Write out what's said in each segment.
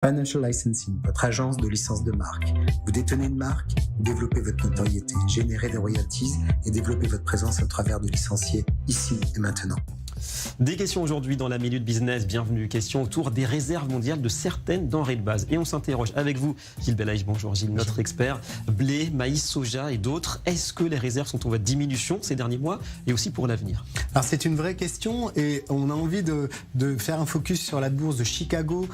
Financial Licensing, votre agence de licence de marque. Vous détenez une marque, développez votre notoriété, générez des royalties et développez votre présence à travers de licenciés ici et maintenant. Des questions aujourd'hui dans la Minute Business. Bienvenue. Question autour des réserves mondiales de certaines denrées de base. Et on s'interroge avec vous, Gilles Belaïch. Bonjour Gilles, notre expert. Blé, maïs, soja et d'autres. Est-ce que les réserves sont en voie de diminution ces derniers mois et aussi pour l'avenir? Alors c'est une vraie question et on a envie de faire un focus sur la bourse de Chicago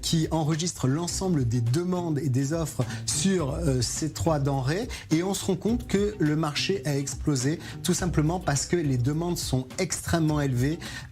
qui enregistre l'ensemble des demandes et des offres sur ces trois denrées et on se rend compte que le marché a explosé tout simplement parce que les demandes sont extrêmement élevées.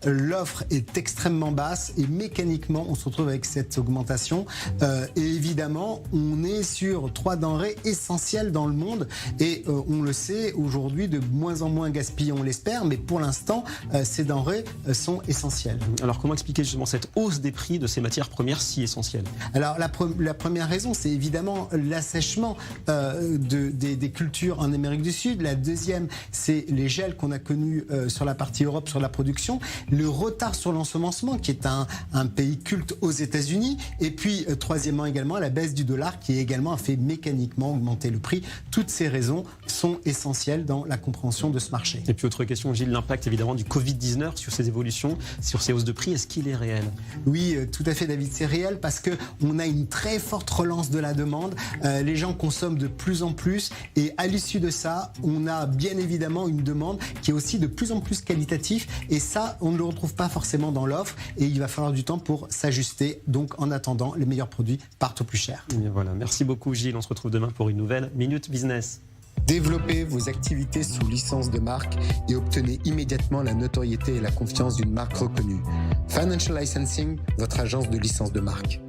L'offre est extrêmement basse et mécaniquement on se retrouve avec cette augmentation et évidemment on est sur trois denrées essentielles dans le monde et on le sait aujourd'hui de moins en moins gaspillées on l'espère, mais pour l'instant ces denrées sont essentielles. Alors comment expliquer justement cette hausse des prix de ces matières premières si essentielles? Alors la première raison c'est évidemment l'assèchement des cultures en Amérique du Sud. La deuxième c'est les gels qu'on a connus sur la partie Europe sur la production, le retard sur l'ensemencement qui est un pays culte aux États-Unis et puis troisièmement également la baisse du dollar qui également a fait mécaniquement augmenter le prix. Toutes ces raisons sont essentielles dans la compréhension de ce marché. Et puis autre question Gilles, l'impact évidemment du Covid-19 sur ces évolutions, sur ces hausses de prix, est-ce qu'il est réel? Oui, tout à fait David, c'est réel parce que on a une très forte relance de la demande, les gens consomment de plus en plus et à l'issue de ça, on a bien évidemment une demande qui est aussi de plus en plus qualitative et ça, on ne le retrouve pas forcément dans l'offre et il va falloir du temps pour s'ajuster. Donc, en attendant, les meilleurs produits partent au plus cher. Et voilà, merci beaucoup Gilles. On se retrouve demain pour une nouvelle Minute Business. Développez vos activités sous licence de marque et obtenez immédiatement la notoriété et la confiance d'une marque reconnue. Financial Licensing, votre agence de licence de marque.